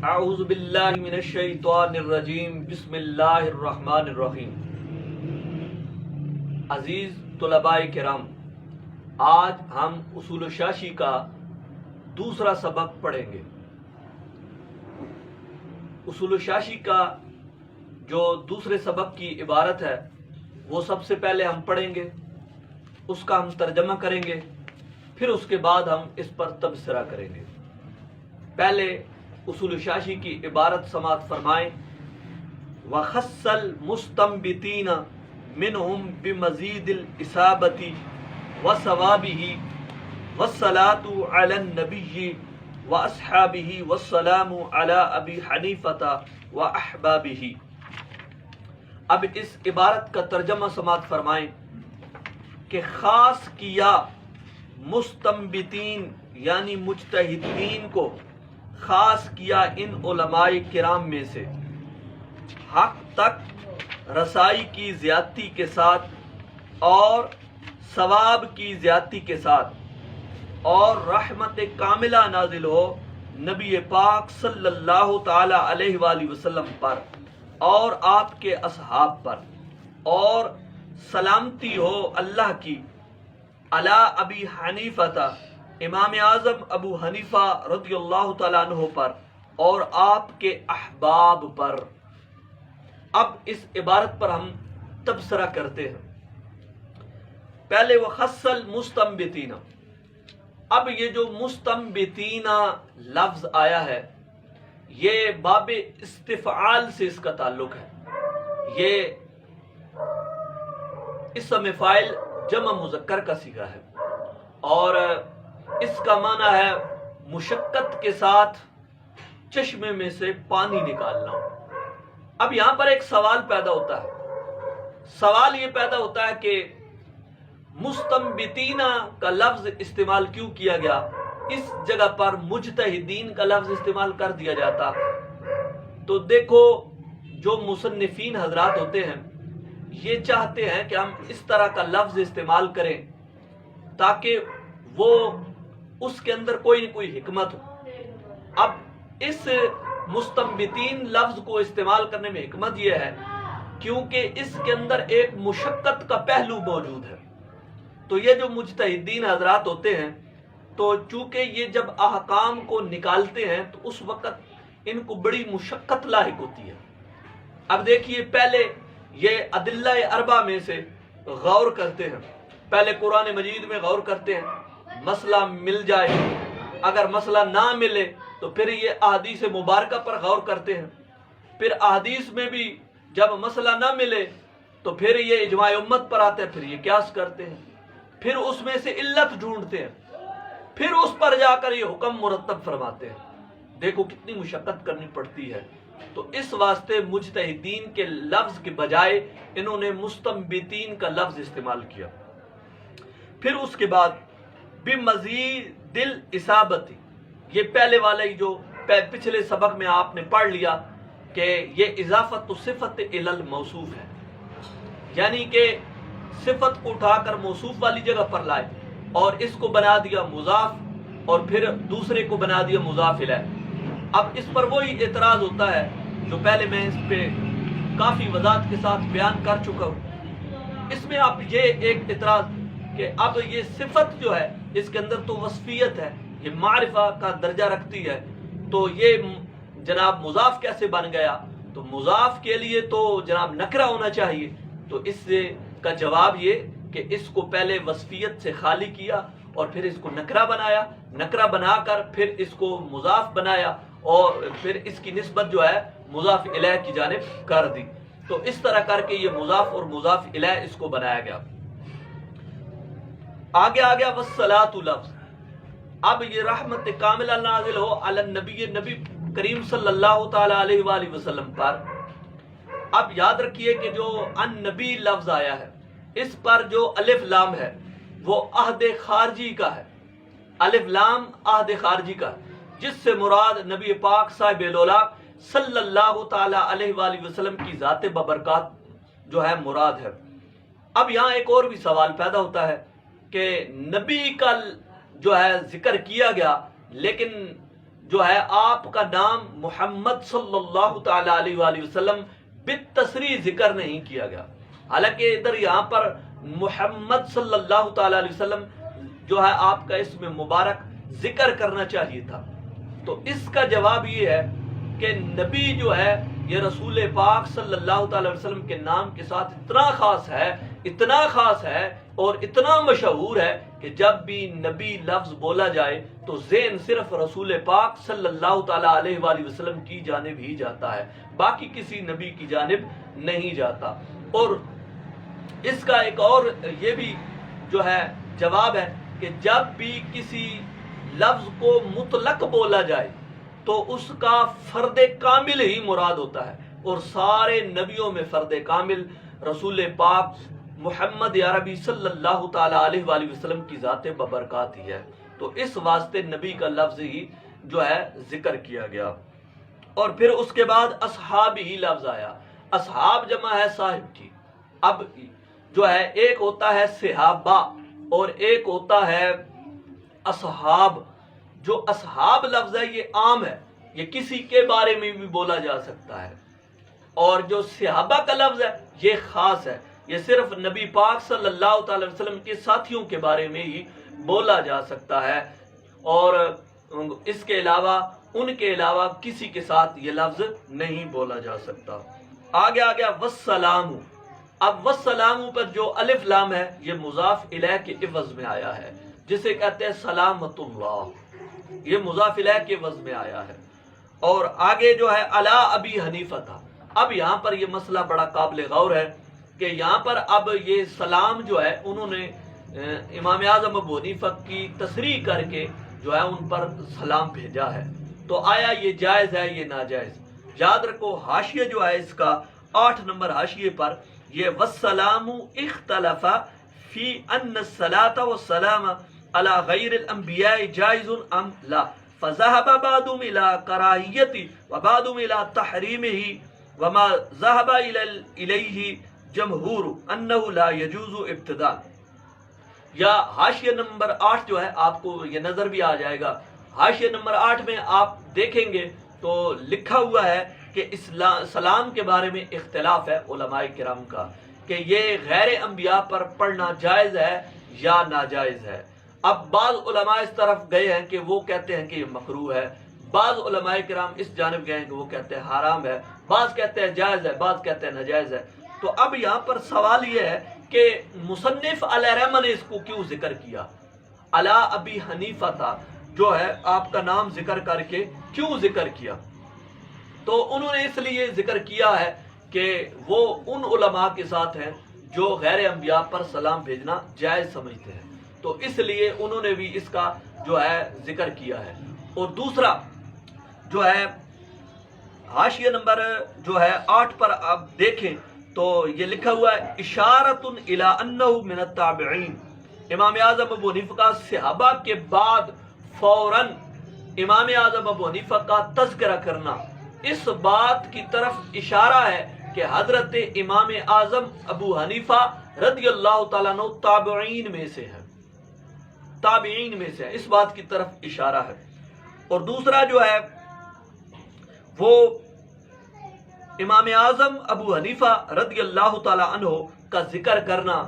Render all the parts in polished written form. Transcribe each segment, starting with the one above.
اعوذ باللہ من الشیطان الرجیم بسم اللہ الرحمن الرحیم۔ عزیز طلباء کرام، آج ہم اصول الشاشی کا دوسرا سبق پڑھیں گے۔ اصول الشاشی کا جو دوسرے سبق کی عبارت ہے وہ سب سے پہلے ہم پڑھیں گے، اس کا ہم ترجمہ کریں گے، پھر اس کے بعد ہم اس پر تبصرہ کریں گے۔ پہلے اصول الشاشی کی عبارت سماعت فرمائیں۔ وَخَصَّ الْمُسْتَنبِطِينَ مِنْهُمْ بِمَزِيدِ الْإِصَابَةِ وَثَوَابِهِ وَالصَّلَاةُ عَلَى النَّبِيِّ وَأَصْحَابِهِ وَالسَّلَامُ عَلَى أَبِي حَنِيفَةَ وَأَحْبَابِهِ۔ اب اس عبارت کا ترجمہ سماعت فرمائیں کہ خاص کیا مستنبطین یعنی مجتہدین کو، خاص کیا ان علماء کرام میں سے حق تک رسائی کی زیادتی کے ساتھ اور ثواب کی زیادتی کے ساتھ، اور رحمت کاملہ نازل ہو نبی پاک صلی اللہ تعالی علیہ وآلہ وسلم پر اور آپ کے اصحاب پر، اور سلامتی ہو اللہ کی علی ابی حنیفہ امام اعظم ابو حنیفہ رضی اللہ تعالیٰ عنہ پر اور آپ کے احباب پر۔ اب اس عبارت پر ہم تبصرہ کرتے ہیں۔ پہلے وَخَصَّ الْمُسْتَنبِطِينَ، اب یہ جو مستنبطین لفظ آیا ہے یہ باب استفعال سے اس کا تعلق ہے۔ یہ اسم فاعل جمع مذکر کا صیغہ ہے اور اس کا معنی ہے مشقت کے ساتھ چشمے میں سے پانی نکالنا۔ اب یہاں پر ایک سوال پیدا ہوتا ہے، سوال یہ پیدا ہوتا ہے کہ مستنبطین کا لفظ استعمال کیوں کیا گیا، اس جگہ پر مجتہدین کا لفظ استعمال کر دیا جاتا۔ تو دیکھو جو مصنفین حضرات ہوتے ہیں یہ چاہتے ہیں کہ ہم اس طرح کا لفظ استعمال کریں تاکہ وہ اس کے اندر کوئی نہ کوئی حکمت ہو۔ اب اس مستنبطین لفظ کو استعمال کرنے میں حکمت یہ ہے کیونکہ اس کے اندر ایک مشقت کا پہلو موجود ہے۔ تو یہ جو مجتہدین حضرات ہوتے ہیں تو چونکہ یہ جب احکام کو نکالتے ہیں تو اس وقت ان کو بڑی مشقت لاحق ہوتی ہے۔ اب دیکھیے پہلے یہ ادلہ اربع میں سے غور کرتے ہیں، پہلے قرآن مجید میں غور کرتے ہیں، مسئلہ مل جائے، اگر مسئلہ نہ ملے تو پھر یہ احادیث مبارکہ پر غور کرتے ہیں، پھر احادیث میں بھی جب مسئلہ نہ ملے تو پھر یہ اجماع امت پر آتے ہیں، پھر یہ قیاس کرتے ہیں، پھر اس میں سے علت ڈھونڈتے ہیں، پھر اس پر جا کر یہ حکم مرتب فرماتے ہیں۔ دیکھو کتنی مشقت کرنی پڑتی ہے۔ تو اس واسطے مجتہدین کے لفظ کے بجائے انہوں نے مستنبطین کا لفظ استعمال کیا۔ پھر اس کے بعد بمزید الاصابۃ، یہ پہلے والا ہی جو پچھلے سبق میں آپ نے پڑھ لیا کہ یہ اضافت صفت الی الموصوف ہے، یعنی کہ صفت کو اٹھا کر موصوف والی جگہ پر لائے اور اس کو بنا دیا مضاف اور پھر دوسرے کو بنا دیا مضاف الیہ۔ اب اس پر وہی اعتراض ہوتا ہے جو پہلے میں اس پہ کافی وضاحت کے ساتھ بیان کر چکا ہوں۔ اس میں اب یہ ایک اعتراض کہ اب یہ صفت جو ہے اس کے اندر تو وصفیت ہے، یہ معرفہ کا درجہ رکھتی ہے، تو یہ جناب مضاف کیسے بن گیا؟ تو مضاف کے لیے تو جناب نکرہ ہونا چاہیے۔ تو اس سے کا جواب یہ کہ اس کو پہلے وصفیت سے خالی کیا اور پھر اس کو نکرہ بنایا، نکرہ بنا کر پھر اس کو مضاف بنایا اور پھر اس کی نسبت جو ہے مضاف الیہ کی جانب کر دی۔ تو اس طرح کر کے یہ مضاف اور مضاف الیہ اس کو بنایا گیا۔ آگے آ گیا والصلاۃ لفظ، اب یہ رحمت کاملہ نازل ہو علی النبی، نبی کریم صلی اللہ تعالی علیہ وآلہ وسلم پر۔ اب یاد رکھیے کہ جو ان نبی لفظ آیا ہے اس پر جو الف لام ہے وہ عہد خارجی کا ہے، الف لام عہد خارجی کا ہے، جس سے مراد نبی پاک صاحب الاولاق صلی اللہ تعالی علیہ وآلہ وسلم کی ذات ببرکات جو ہے مراد ہے۔ اب یہاں ایک اور بھی سوال پیدا ہوتا ہے کہ نبی کا جو ہے ذکر کیا گیا لیکن جو ہے آپ کا نام محمد صلی اللہ تعالی علیہ وآلہ وسلم بالتصریح ذکر نہیں کیا گیا، حالانکہ ادھر یہاں پر محمد صلی اللہ تعالی علیہ وسلم جو ہے آپ کا اسم مبارک ذکر کرنا چاہیے تھا۔ تو اس کا جواب یہ ہے کہ نبی جو ہے یہ رسول پاک صلی اللہ تعالی وسلم کے نام کے ساتھ اتنا خاص ہے اور اتنا مشہور ہے کہ جب بھی نبی لفظ بولا جائے تو ذہن صرف رسول پاک صلی اللہ تعالی علیہ وآلہ وسلم کی جانب ہی جاتا ہے، باقی کسی نبی کی جانب نہیں جاتا۔ اور اس کا ایک اور یہ بھی جو ہے جواب ہے کہ جب بھی کسی لفظ کو مطلق بولا جائے تو اس کا فرد کامل ہی مراد ہوتا ہے، اور سارے نبیوں میں فرد کامل رسول پاک محمد عربی صلی اللہ تعالی علیہ وآلہ وسلم کی ذات ببرکات ہی ہے۔ تو اس واسطے نبی کا لفظ ہی جو ہے ذکر کیا گیا۔ اور پھر اس کے بعد اصحاب ہی لفظ آیا۔ اصحاب جمع ہے صاحب کی۔ اب جو ہے ایک ہوتا ہے صحابہ اور ایک ہوتا ہے اصحاب۔ جو اصحاب لفظ ہے یہ عام ہے، یہ کسی کے بارے میں بھی بولا جا سکتا ہے، اور جو صحابہ کا لفظ ہے یہ خاص ہے، یہ صرف نبی پاک صلی اللہ تعالی وسلم کے ساتھیوں کے بارے میں ہی بولا جا سکتا ہے، اور اس کے علاوہ ان کے علاوہ کسی کے ساتھ یہ لفظ نہیں بولا جا سکتا۔ آگے آ گیا والسلام۔ اب والسلام پر جو الف لام ہے یہ مضاف الیہ کے عوض میں آیا ہے، جسے کہتے ہیں سلامت اللہ، یہ مضاف الیہ کے عوض میں آیا ہے۔ اور آگے جو ہے علی ابی حنیفہ تھا۔ اب یہاں پر یہ مسئلہ بڑا قابل غور ہے کہ یہاں پر اب یہ سلام جو ہے انہوں نے امام اعظم ابو حنیفہ کی تصریح کر کے جو ہے ان پر سلام بھیجا ہے، تو آیا یہ جائز ہے یہ ناجائز؟ یاد رکھو حاشیہ جو ہے اس کا 8 نمبر حاشیے پر یہ والسلام اختلف فی ان الصلاۃ والسلام علی غیر الانبیاء جائز ام لا، فذهب بعضهم الى کراہیت وبعضهم الى تحریمہ وما ذهب الیہ جمہور انه لا يجوز ابتداء۔ یا حاشیہ نمبر 8 جو ہے آپ کو یہ نظر بھی آ جائے گا، حاشیہ نمبر 8 میں آپ دیکھیں گے تو لکھا ہوا ہے کہ سلام کے بارے میں اختلاف ہے علماء کرام کا کہ یہ غیر انبیاء پر پڑھنا جائز ہے یا ناجائز ہے۔ اب بعض علماء اس طرف گئے ہیں کہ وہ کہتے ہیں کہ یہ مکروہ ہے، بعض علماء کرام اس جانب گئے ہیں کہ وہ کہتے ہیں حرام ہے، بعض کہتے ہیں جائز ہے، بعض کہتے ہیں ناجائز ہے۔ تو اب یہاں پر سوال یہ ہے کہ مصنف علیہ رحمہ نے اس کو کیوں ذکر کیا؟ علی ابی حنیفہ تھا جو ہے آپ کا نام ذکر کر کے کیوں ذکر کیا؟ تو انہوں نے اس لیے ذکر کیا ہے کہ وہ ان علماء کے ساتھ ہیں جو غیر انبیاء پر سلام بھیجنا جائز سمجھتے ہیں، تو اس لیے انہوں نے بھی اس کا جو ہے ذکر کیا ہے۔ اور دوسرا جو ہے حاشیہ نمبر جو ہے 8 پر آپ دیکھیں تو یہ لکھا ہوا ہے اشارۃ الی انہ من التابعین۔ امام اعظم ابو حنیفہ کا صحابہ کے بعد فوراً امام اعظم ابو حنیفہ کا تذکرہ کرنا اس بات کی طرف اشارہ ہے کہ حضرت امام اعظم ابو حنیفہ رضی اللہ تعالیٰ عنہ تابعین میں سے ہے، تابعین میں سے ہے، اس بات کی طرف اشارہ ہے۔ اور دوسرا جو ہے وہ امام اعظم ابو حنیفہ رضی اللہ تعالیٰ عنہ کا ذکر کرنا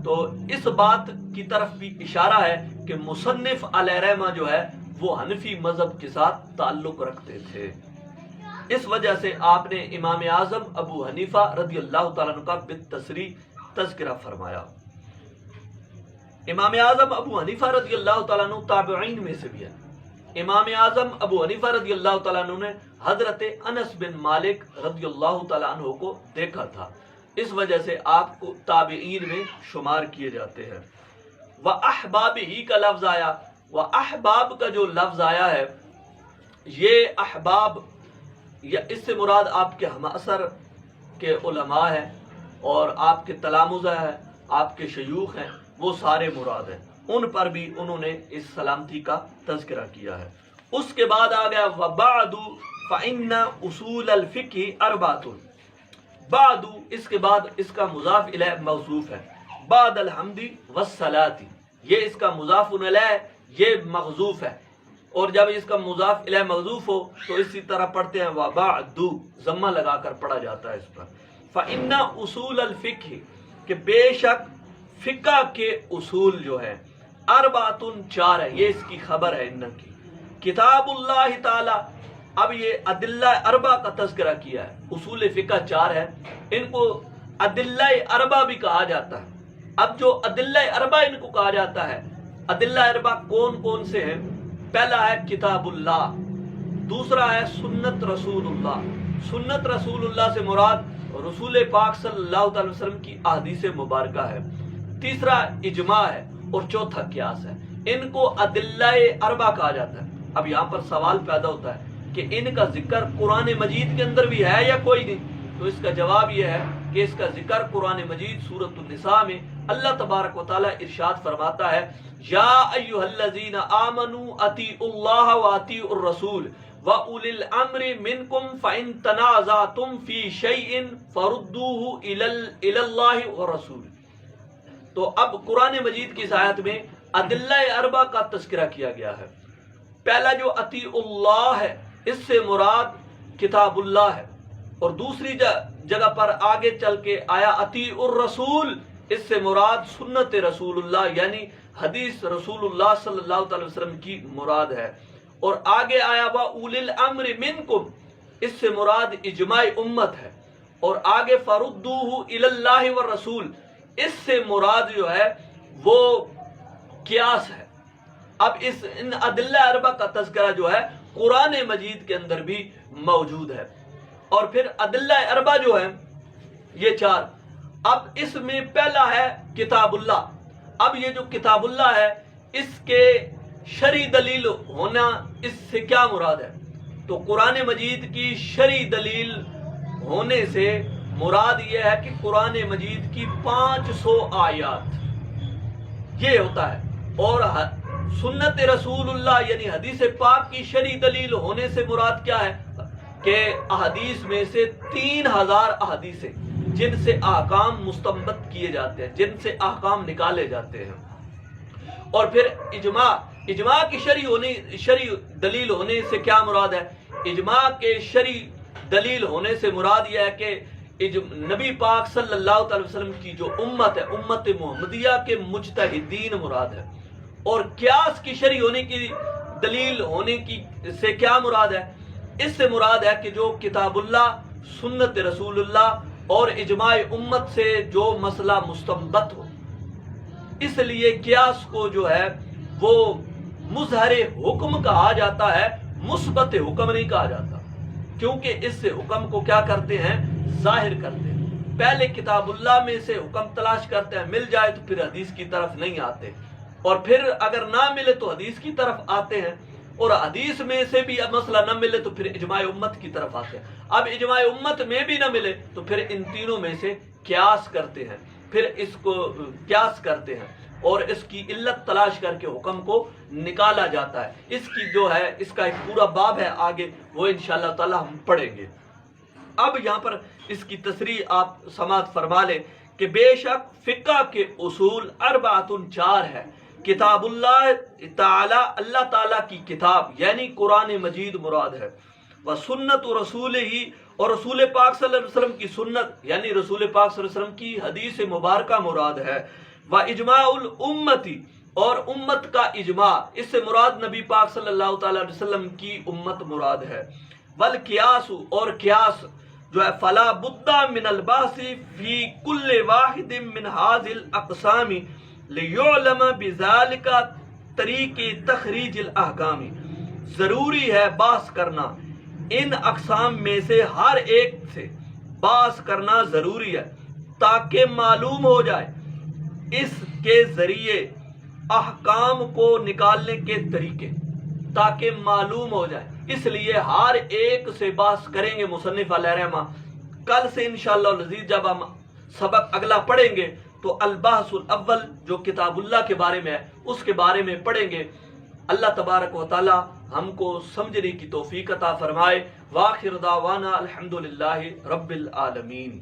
تو اس بات کی طرف بھی اشارہ ہے کہ مصنف علیہ رحمہ جو ہے وہ حنفی مذہب کے ساتھ تعلق رکھتے تھے، اس وجہ سے آپ نے امام اعظم ابو حنیفہ رضی اللہ تعالیٰ عنہ کا بالتصریح تذکرہ فرمایا۔ امام اعظم ابو حنیفہ رضی اللہ تعالیٰ عنہ تابعین میں سے بھی ہے۔ امام اعظم ابو حنیفہ رضی اللہ تعالیٰ عنہ نے حضرت انس بن مالک رضی اللہ تعالیٰ عنہ کو دیکھا تھا، اس وجہ سے آپ کو تابعین میں شمار کیے جاتے ہیں۔ وَأَحْبَابِهِ کا لفظ آیا، وَأَحْبَاب کا جو لفظ آیا ہے یہ احباب یا اس سے مراد آپ کے ہم اثر کے علماء ہیں اور آپ کے تلامذہ ہیں، آپ کے شیوخ ہیں، وہ سارے مراد ہیں، ان پر بھی انہوں نے اس سلامتی کا تذکرہ کیا ہے۔ اس کے بعد آ گیا وَبَعْدُ فَإِنَّ أُصُولَ الْفِقْهِ أَرْبَعَةٌ۔ بعد اس کے بعد اس کا مضاف الیہ موصوف ہے، بعد الحمد والصلاۃ، یہ اس کا مضاف الیہ یہ مغذوف ہے، اور جب اس کا مضاف الیہ محذوف ہو تو اسی طرح پڑھتے ہیں وبعد، ضمہ لگا کر پڑھا جاتا ہے اس پر۔ فإن اصول الفقہ، کہ بے شک فقہ کے اصول جو ہے، اربعۃ، چار ہے، یہ اس کی خبر ہے ان کی۔ کتاب اللہ تعالی، اب یہ ادلہ اربع کا تذکرہ کیا ہے، اصول فقہ چار ہے، ان کو ادلہ اربع بھی کہا جاتا ہے۔ اب جو ادلہ اربع ان کو کہا جاتا ہے، ادلہ اربع کون کون سے ہیں؟ پہلا ہے کتاب اللہ، دوسرا ہے سنت رسول اللہ، سنت رسول اللہ سے مراد رسول پاک صلی اللہ تعالی وسلم کی احادیث مبارکہ ہے، تیسرا اجماع ہے، اور چوتھا قیاس ہے۔ ان کو ادلہ اربع کہا جاتا ہے۔ اب یہاں پر سوال پیدا ہوتا ہے کہ ان کا ذکر قرآن مجید کے اندر بھی ہے یا کوئی نہیں؟ تو اس کا جواب یہ ہے کہ اس کا ذکر قرآن مجید سورۃ النساء میں اللہ تبارک و تعالی ارشاد فرماتا ہے، یا ایھا الذین آمنوا اطیعوا اللہ واطیعوا الرسول واولی الامر منکم فان تنازعتم فی شیء فردوہ الی اللہ والرسول۔ تو اب قرآن مجید کی اس آیت میں ادلہ اربع کا تذکرہ کیا گیا ہے۔ پہلا جو اطیعوا اللہ ہے، اس سے مراد کتاب اللہ ہے، اور دوسری جگہ پر آگے چل کے آیا اطیعوا الرسول، اس سے مراد سنت رسول اللہ یعنی حدیث رسول اللہ صلی اللہ تعالی وسلم کی مراد ہے، اور آگے آیا وَأُولِي الْأَمْرِ مِنْكُمْ، اس سے مراد اجماع امت ہے، اور آگے فَرُدُّوهُ إِلَى اللَّهِ وَالرَّسُولِ، اس سے مراد جو ہے وہ قیاس ہے۔ اب ان ادلہ اربع کا تذکرہ جو ہے قرآن مجید کے اندر بھی موجود ہے، اور پھر ادلہ اربع جو ہے یہ چار۔ اب اس میں پہلا ہے کتاب اللہ۔ اب یہ جو کتاب اللہ ہے، اس کے شرعی دلیل ہونا، اس سے کیا مراد ہے؟ تو قرآن مجید کی شرعی دلیل ہونے سے مراد یہ ہے کہ قرآن مجید کی 500 آیات یہ ہوتا ہے، اور سنت رسول اللہ یعنی حدیث پاک کی شرعی دلیل ہونے سے مراد کیا ہے کہ احادیث میں سے 3000 احادیثیں جن سے احکام مستنبط کیے جاتے ہیں، جن سے احکام نکالے جاتے ہیں۔ اور پھر اجماع کی شرعی دلیل ہونے سے کیا مراد ہے؟ اجماع کے شرعی دلیل ہونے سے مراد یہ ہے کہ نبی پاک صلی اللہ تعالی وسلم کی جو امت ہے، امت محمدیہ کے مجتہدین مراد ہے۔ اور قیاس کی شرعی ہونے کی دلیل ہونے کی سے کیا مراد ہے؟ اس سے مراد ہے کہ جو کتاب اللہ، سنت رسول اللہ اور اجماع امت سے جو مسئلہ مستنبط ہو۔ اس لیے قیاس کو جو ہے وہ مظہر حکم کہا جاتا ہے، مثبت حکم نہیں کہا جاتا، کیونکہ اس سے حکم کو کیا کرتے ہیں؟ ظاہر کرتے ہیں۔ پہلے کتاب اللہ میں سے حکم تلاش کرتے ہیں، مل جائے تو پھر حدیث کی طرف نہیں آتے، اور پھر اگر نہ ملے تو حدیث کی طرف آتے ہیں، اور حدیث میں سے بھی مسئلہ نہ ملے تو پھر اجماع امت کی طرف آتے ہیں۔ اب اجماع امت میں بھی نہ ملے تو پھر ان تینوں میں سے قیاس کرتے ہیں، پھر اس کو قیاس کرتے ہیں اور اس کی علت تلاش کر کے حکم کو نکالا جاتا ہے۔ اس کی جو ہے اس کا ایک پورا باب ہے آگے، وہ انشاءاللہ تعالی ہم پڑھیں گے۔ اب یہاں پر اس کی تصریح آپ سماعت فرما لیں کہ بے شک فقہ کے اصول اربعۃ، چار ہے۔ کتاب اللہ تعالی، اللہ تعالیٰ کی کتاب یعنی قرآن مجید مراد ہے، وہ سنت رسول ہی، اور رسول پاک صلی اللہ علیہ وسلم کی سنت یعنی رسول پاک صلی اللہ علیہ وسلم کی حدیث مبارکہ مراد ہے، وہ اجماع الامتی، اور امت کا اجماع، اس سے مراد نبی پاک صلی اللہ تعالی علیہ وسلم کی امت مراد ہے، والقیاس، اور قیاس جو ہے فلا بد من البحث فی کل واحد من هذه الاقسام لیعلم بذالک طریق تخریج الاحکام، ضروری ہے بحث کرنا ان اقسام میں سے ہر ایک سے، بحث کرنا ضروری ہے تاکہ معلوم ہو جائے اس کے ذریعے احکام کو نکالنے کے طریقے، تاکہ معلوم ہو جائے، اس لیے ہر ایک سے بحث کریں گے مصنف علیہ رحمہ۔ کل سے انشاءاللہ العزیز جب ہم سبق اگلا پڑھیں گے تو البحث الاول جو کتاب اللہ کے بارے میں ہے اس کے بارے میں پڑھیں گے۔ اللہ تبارک و تعالی ہم کو سمجھنے کی توفیق عطا فرمائے۔ وآخر دعوانا الحمدللہ رب العالمین۔